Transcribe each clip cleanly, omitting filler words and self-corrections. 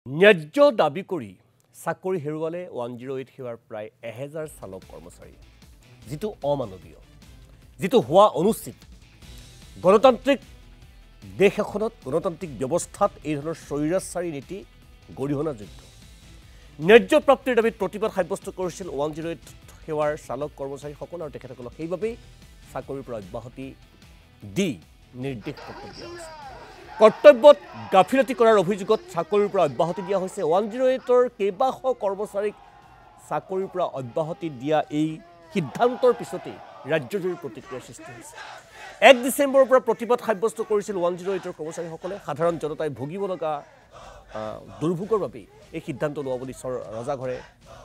ন্যায্য দাবী কৰি চাকৰি হেৰুৱালে 108 সেৱাৰ প্ৰায় 1000 চালক কৰ্মচাৰী যিটো অমানৱীয় যিটো হোৱা অনুচিত গণতান্ত্ৰিক দেশ এখনত গণতান্ত্ৰিক ব্যৱস্থাত এই ধৰণৰ স্বৈৰাচাৰী নীতি গৰিহণাযোগ্য ন্যায্য প্ৰাপ্তিৰ দাবীত প্ৰতিবাদ সাব্যস্ত কৰিছিল 108 সেৱাৰ চালক কৰ্মচাৰীসকল আৰু তেখেতসকলক সেইবাবেই চাকৰিৰ পৰা অব্যাহতি দি নিৰ্দেশ পত্ৰ দিয়া হৈছে কৰ্তব্যত গাফিলতি কৰাৰ অভিযোগত চাকৰিৰ পৰা অব্যাহতি দিয়া হৈছে 108ৰ কেইবাশ কৰ্মচাৰীক চাকৰিৰ পৰা অব্যাহতি দিয়া এই সিদ্ধান্তৰ পিছতেই ৰাজ্যজুৰি প্ৰতিক্ৰিয়াৰ সৃষ্টি হৈছে 1 ডিচেম্বৰৰ পৰা প্ৰতিবাদ সাব্যস্ত কৰিছিল 108ৰ কৰ্মচাৰীসকলে সাধাৰণ জনতাই ভুগিব লগা দুৰ্ভোগৰ বাবেই এই সিদ্ধান্ত লোৱা বুলি ৰজাঘৰে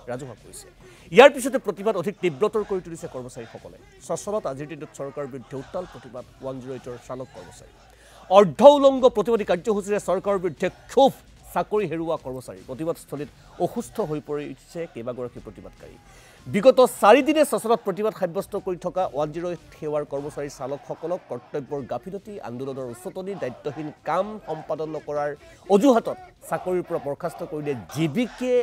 ৰাজহুৱা কৰিছে ইয়াৰ পিছতে প্ৰতিবাদ অধিক তীব্ৰতৰ কৰি তুলিছে কৰ্মচাৰীসকলে সচলত আজিৰ দিনত চৰকাৰৰ বিৰুদ্ধে উত্তাল প্ৰতিবাদ 108ৰ চালক কৰ্মচাৰী অৰ্ধ উলংগ প্ৰতিবাদী কাৰ্যসূচীৰে চৰকাৰৰ বিৰুদ্ধে ক্ষোভ চাকৰি হেৰুওৱা কৰ্মচাৰী প্ৰতিবাদস্থলীত অসুস্থ হৈ পৰিছে কেইবাগৰাকী প্ৰতিবাদকাৰী বিগত 4 দিনে সচলত প্ৰতিবাদ সাব্যস্ত কৰি থকা 108 সেৱাৰ কৰ্মচাৰী চালকসকলক কৰ্তব্যৰ গাফিলতি আন্দোলনৰ উচ্চতনী দায়িত্বহীন কাম সম্পাদন নকৰাৰ অজুহাতত চাকৰিৰ পৰা বৰ্খাস্ত কৰিলে জিবিকে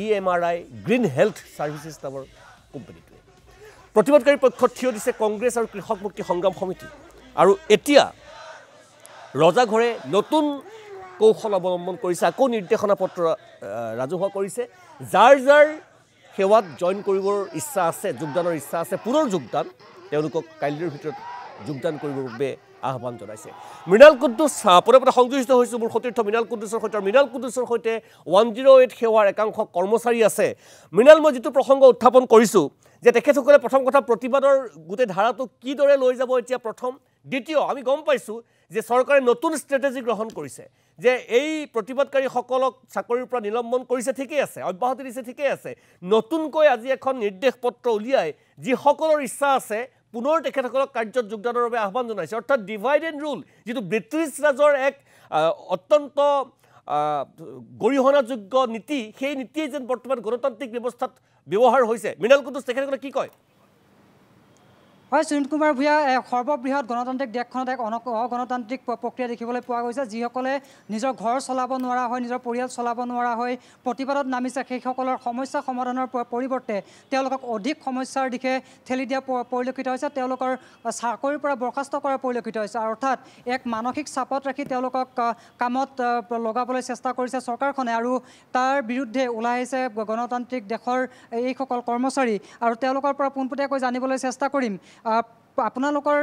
EMRI গ্ৰীণ হেল্থ ছাৰ্ভিচেছ নামৰ কোম্পানীটোৱে প্ৰতিবাদকাৰী পক্ষত থিয় দিছে কংগ্ৰেছ আৰু কৃষক মুক্তি সংগ্ৰাম সমিতি আৰু এতিয়া ৰজাঘৰে নতুন কৌশল অৱলম্বন কৰিছে আকৌ নিৰ্দেশনা পত্ৰ ৰাজহুৱা কৰিছে যাৰ যাৰ সেৱাত জইন কৰিবৰ ইচ্ছা আছে যোগদানৰ ইচ্ছা আছে পুনৰ যোগদান তেওঁলোকক কাইলৈৰ ভিতৰত যোগদান কৰিবৰ বাবে আহ্বান জনাইছে মৃণাল কুদ্দুছ পৰে পৰে সংযোজিত হৈছোঁ মোৰ সতীৰ্থ মৃণাল কুদ্দুছৰ সৈতে মৃণাল কুদ্দুছৰ সৈতে 108 সেৱাৰ একাংশ কৰ্মচাৰী আছে মৃণাল মই যিটো প্ৰসংগ উত্থাপন কৰিছোঁ যে তেখেতসকলে প্ৰথম কথা প্ৰতিবাদৰ গোটেই ধাৰাটো কিদৰে লৈ যাব এতিয়া প্ৰথম দ্বিতীয় আমি গম পাইছোঁ যে চৰকাৰে নতুন ষ্ট্ৰেটেজি গ্ৰহণ কৰিছে যে এই প্ৰতিবাদকাৰীসকলক চাকৰিৰ পৰা নিলম্বন কৰিছে ঠিকেই আছে অব্যাহতি দিছে ঠিকেই আছে নতুনকৈ আজি এখন নিৰ্দেশ পত্ৰ উলিয়াই যিসকলৰ ইচ্ছা আছে পুনৰ তেখেতসকলক কাৰ্যত যোগদানৰ বাবে আহ্বান জনাইছে অৰ্থাৎ ডিভাইড এণ্ড ৰুল যিটো ব্ৰিটিছ ৰাজৰ এক অত্যন্ত গৰিহণাযোগ্য নীতি সেই নীতিয়ে যেন বৰ্তমান গণতান্ত্ৰিক ব্যৱস্থাত ব্যৱহাৰ হৈছে মৃণাল কুদ্দুছ তেখেতসকলে কি কয় হয় সুনীল কুমাৰ ভূঞা সৰ্ববৃহৎ গণতান্ত্ৰিক দেশখনত এক অগণতান্ত্ৰিক প্ৰক্ৰিয়া দেখিবলৈ পোৱা গৈছে যিসকলে নিজৰ ঘৰ চলাব নোৱাৰা হয় নিজৰ পৰিয়াল চলাব নোৱাৰা হয় প্ৰতিবাদত নামিছে সেইসকলৰ সমস্যা সমাধানৰ পৰিৱৰ্তে তেওঁলোকক অধিক সমস্যাৰ দিশে ঠেলি দিয়া পৰিলক্ষিত হৈছে তেওঁলোকৰ চাকৰিৰ পৰা বৰ্খাস্ত কৰা পৰিলক্ষিত হৈছে অৰ্থাৎ এক মানসিক চাপত ৰাখি তেওঁলোকক কামত লগাবলৈ চেষ্টা কৰিছে চৰকাৰখনে আৰু তাৰ বিৰুদ্ধে ওলাই আহিছে গণতান্ত্ৰিক দেশৰ এইসকল কৰ্মচাৰী আৰু তেওঁলোকৰ পৰা পোনপটীয়াকৈ জানিবলৈ চেষ্টা কৰিম আপোনালোকৰ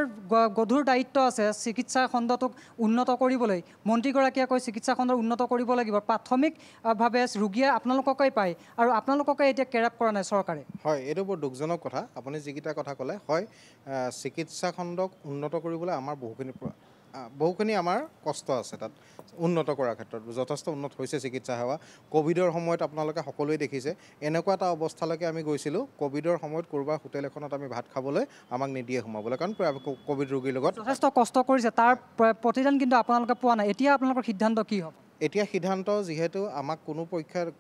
গধুৰ দায়িত্ব আছে চিকিৎসা খণ্ডটোক উন্নত কৰিবলৈ মন্ত্ৰীগৰাকীয়ে কৈ চিকিৎসা খণ্ড উন্নত কৰিব লাগিব প্ৰাথমিকভাৱে ৰোগীয়ে আপোনালোককেই পায় আৰু আপোনালোককে এতিয়া কেৰেপ কৰা নাই চৰকাৰে হয় এইটো বৰ দুখজনক কথা আপুনি যিকেইটা কথা ক'লে হয় চিকিৎসা খণ্ডক উন্নত কৰিবলৈ আমাৰ বহুখিনি আমাৰ কষ্ট আছে তাত উন্নত কৰাৰ ক্ষেত্ৰত যথেষ্ট উন্নত হৈছে চিকিৎসা সেৱা কোভিডৰ সময়ত আপোনালোকে সকলোৱে দেখিছে এনেকুৱা এটা অৱস্থালৈকে আমি গৈছিলোঁ কোভিডৰ সময়ত ক'ৰবাৰ হোটেল এখনত আমি ভাত খাবলৈ আমাক নিদিয়ে সোমাবলৈ কাৰণ কোভিড ৰোগীৰ লগত যথেষ্ট কষ্ট কৰিছে তাৰ প্ৰতিদান কিন্তু আপোনালোকে পোৱা নাই এতিয়া আপোনালোকৰ সিদ্ধান্ত কি হ'ব এতিয়া সিদ্ধান্ত যিহেতু আমাক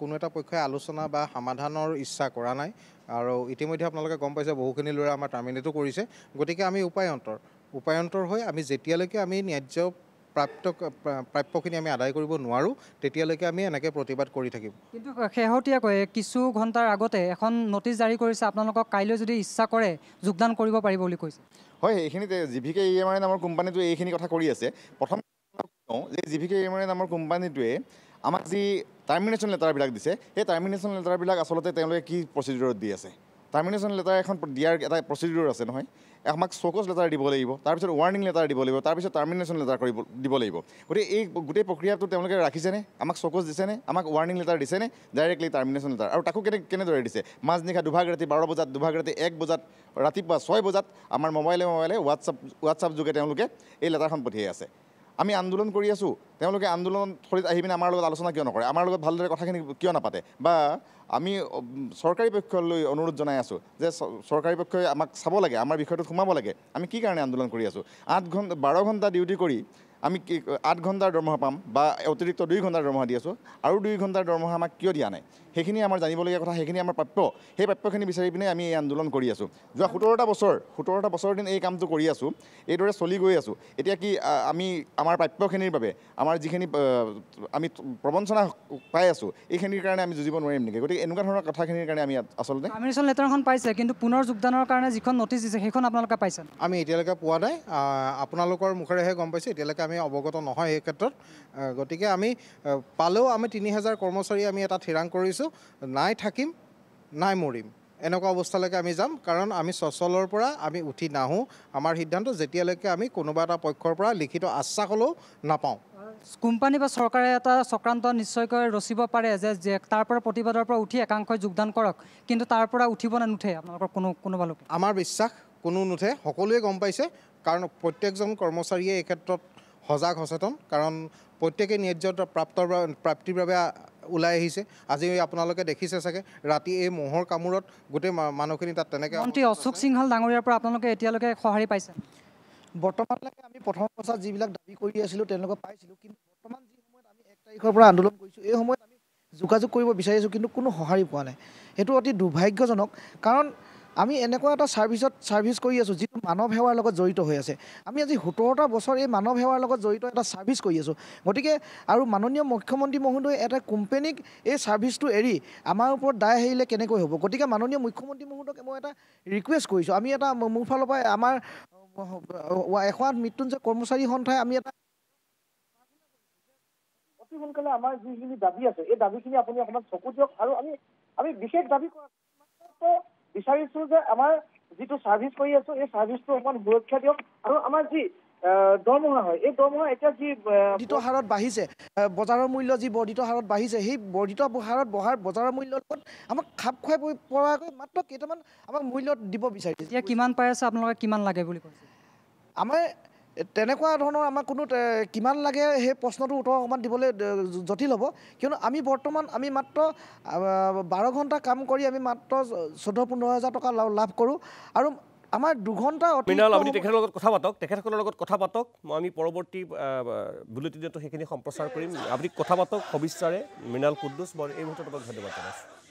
কোনো এটা পক্ষই আলোচনা বা সমাধানৰ ইচ্ছা কৰা নাই আৰু ইতিমধ্যে আপোনালোকে গম পাইছে বহুখিনি ল'ৰা আমাৰ টাৰ্মিনেটো কৰিছে গতিকে আমি উপায়ন্তৰ হৈ আমি যেতিয়ালৈকে আমি ন্যায্য প্ৰাপ্যখিনি আমি আদায় কৰিব নোৱাৰোঁ তেতিয়ালৈকে আমি এনেকৈ প্ৰতিবাদ কৰি থাকিম কিন্তু শেহতীয়াকৈ কিছু ঘণ্টাৰ আগতে এখন নটিচ জাৰি কৰিছে আপোনালোকক কাইলৈ যদি ইচ্ছা কৰে যোগদান কৰিব পাৰিব বুলি কৈছে হয় এইখিনিতে জিভিকে EMRI নামৰ কোম্পানীটোৱে এইখিনি কথা কৰি আছে প্ৰথম যে জিভিকে EMRI নামৰ কোম্পানীটোৱে আমাক যি টাৰ্মিনেশ্যন লেটাৰবিলাক দিছে সেই টাৰ্মিনেশ্যন লেটাৰবিলাক আচলতে তেওঁলোকে কি প্ৰচিডিউৰত দি আছে টাৰ্মিনেশ্যন লেটাৰ এখন দিয়াৰ এটা প্ৰচিডিউৰ আছে নহয় আমাক চকজ লেটাৰ দিব লাগিব তাৰপিছত ৱাৰ্ণিং লেটাৰ দিব লাগিব তাৰপিছত টাৰ্মিনেশ্যন লেটাৰ দিব লাগিব গতিকে এই গোটেই প্ৰক্ৰিয়াটো তেওঁলোকে ৰাখিছেনে আমাক চকজ দিছেনে আমাক ৱাৰ্ণিং লেটাৰ দিছেনে ডাইৰেক্টলি টাৰ্মিনেশ্যন লেটাৰ আৰু তাকো কেনেদৰে দিছে মাজনিশা দুভাগ ৰাতি 12 বজাত দুভাগ ৰাতি 1 বজাত ৰাতিপুৱা 6 বজাত আমাৰ মোবাইলে হোৱাটছআপ যোগে তেওঁলোকে এই লেটাৰখন পঠিয়াই আছে আমি আন্দোলন কৰি আছোঁ তেওঁলোকে আন্দোলন থলীত আহি পিনে আমাৰ লগত আলোচনা কিয় নকৰে আমাৰ লগত ভালদৰে কথাখিনি কিয় নাপাতে বা আমি চৰকাৰী পক্ষলৈ অনুৰোধ জনাই আছোঁ যে চৰকাৰী পক্ষই আমাক চাব লাগে আমাৰ বিষয়টোত সোমাব লাগে আমি কি কাৰণে আন্দোলন কৰি আছোঁ 12 ঘণ্টা ডিউটি কৰি আমি 8 ঘণ্টাৰ দৰমহা পাম বা অতিৰিক্ত 2 ঘণ্টাৰ দৰমহা দি আছোঁ আৰু 2 ঘণ্টাৰ দৰমহা আমাক কিয় দিয়া নাই সেইখিনি আমাৰ জানিবলগীয়া কথা সেইখিনি আমাৰ প্ৰাপ্য সেই প্ৰাপ্যখিনি বিচাৰি পিনে আমি এই আন্দোলন কৰি আছোঁ যোৱা 17টা বছৰ দিন এই কামটো কৰি আছোঁ এইদৰে চলি গৈ আছোঁ এতিয়া কি আমি আমাৰ প্ৰাপ্যখিনিৰ বাবে আমাৰ যিখিনি আমি প্ৰবঞ্চনা পাই আছোঁ এইখিনিৰ কাৰণে আমি যুঁজিব নোৱাৰিম নেকি গতিকে এনেকুৱা ধৰণৰ কথাখিনিৰ কাৰণে আমি আচলতে টাৰ্মিনেশ্যন লেটাৰখন পাইছে কিন্তু পুনৰ যোগদানৰ কাৰণে যিখন নটিচ দিছে সেইখন আপোনালোকে পাইছে আমি এতিয়ালৈকে পোৱা নাই আপোনালোকৰ মুখেৰেহে গম পাইছোঁ এতিয়ালৈকে আমি অৱগত নহয় এই ক্ষেত্ৰত গতিকে আমি পালেও আমি 3000 কৰ্মচাৰী আমি এটা থিৰাং কৰিছোঁ নাই থাকিম নাই মৰিম এনেকুৱা অৱস্থালৈকে আমি যাম কাৰণ আমি সচলৰ পৰা আমি উঠি নাহোঁ আমাৰ সিদ্ধান্ত যেতিয়ালৈকে আমি কোনোবা এটা পক্ষৰ পৰা লিখিত আশ্বাস হ'লেও নাপাওঁ কোম্পানী বা চৰকাৰে এটা চক্ৰান্ত নিশ্চয়কৈ ৰচিব পাৰে যে তাৰ পৰা প্ৰতিবাদৰ পৰা উঠি একাংশই যোগদান কৰক কিন্তু তাৰ পৰা উঠিব নে নুঠে আপোনালোকৰ কোনোবা লোকে আমাৰ বিশ্বাস কোনো নুঠে সকলোৱে গম পাইছে কাৰণ প্ৰত্যেকজন কৰ্মচাৰীয়ে এই ক্ষেত্ৰত সজাগ সচেতন কাৰণ প্ৰত্যেকেই ন্যায্য প্ৰাপ্তিৰ বাবে ওলাই আহিছে আজি আপোনালোকে দেখিছে চাগে ৰাতি এই মহৰ কামোৰত গোটেই মানুহখিনি তাত তেনেকৈ মন্ত্ৰী অশোক সিংহাল ডাঙৰীয়াৰ পৰা আপোনালোকে এতিয়ালৈকে সঁহাৰি পাইছে বৰ্তমানলৈকে আমি প্ৰথম অৱস্থাত যিবিলাক দাবী কৰি আছিলোঁ তেওঁলোকে পাইছিলোঁ কিন্তু বৰ্তমান যি সময়ত আমি 1 তাৰিখৰ পৰা আন্দোলন কৰিছোঁ এই সময়ত আমি যোগাযোগ কৰিব বিচাৰিছোঁ কিন্তু কোনো সঁহাৰি পোৱা নাই সেইটো অতি দুৰ্ভাগ্যজনক কাৰণ আমি এনেকুৱা এটা ছাৰ্ভিচ কৰি আছোঁ যিটো মানৱ সেৱাৰ লগত জড়িত হৈ আছে আমি আজি 17টা বছৰ এই মানৱ সেৱাৰ লগত জড়িত এটা ছাৰ্ভিচ কৰি আছোঁ গতিকে আৰু মাননীয় মুখ্যমন্ত্ৰী মহোদয়ে এটা কোম্পেনীক এই ছাৰ্ভিচটো এৰি আমাৰ ওপৰত দায় আহিলে কেনেকৈ হ'ব গতিকে মাননীয় মুখ্যমন্ত্ৰী মহোদয়ক মই এটা ৰিকুৱেষ্ট কৰিছোঁ আমি এটা মোৰ ফালৰ পৰা আমাৰ 108 মৃত্যুঞ্জয় কৰ্মচাৰী সন্থাই আমি এটা অতি সোনকালে আমাৰ যিখিনি দাবী আছে এই দাবীখিনি আপুনি অকণমান চকু দিয়ক আৰু আমি বিশেষ দাবী বিচাৰিছোঁ যে আমাৰ যিটো ছাৰ্ভিচ কৰি আছোঁ এই ছাৰ্ভিচটো অকণমান সুৰক্ষা দিয়ক আৰু আমাৰ যি দৰমহা হয় এই দৰমহা এতিয়া যি বৰ্ধিত হাৰত বাঢ়িছে বজাৰৰ মূল্য যি বৰ্ধিত হাৰত বাঢ়িছে সেই বৰ্ধিত হাৰত বঢ়াৰ বজাৰৰ মূল্যৰ লগত আমাক খাপ খুৱাই পৰাকৈ মাত্ৰ কেইটামান আমাক মূল্য দিব বিচাৰিছে এতিয়া কিমান পাই আছে আপোনালোকে কিমান লাগে বুলি কৈছে আমাৰ তেনেকুৱা ধৰণৰ আমাক কোনো কিমান লাগে সেই প্ৰশ্নটোৰ উত্তৰ অকণমান দিবলৈ জটিল হ'ব কিয়নো আমি বৰ্তমান আমি মাত্ৰ 12 ঘণ্টা কাম কৰি আমি মাত্ৰ 14-15 হাজাৰ টকা লাভ কৰোঁ আৰু আমাৰ 2 ঘণ্টা মৃণাল আপুনি তেখেতৰ লগত কথা পাতক তেখেতসকলৰ লগত কথা পাতক মই আমি পৰৱৰ্তী বুলেটিনতো সেইখিনি সম্প্ৰচাৰ কৰিম আপুনি কথা পাতক সবিস্তাৰে মৃণাল কুদ্দুছ মই এই মুহূৰ্তত ধন্যবাদ জনাইছোঁ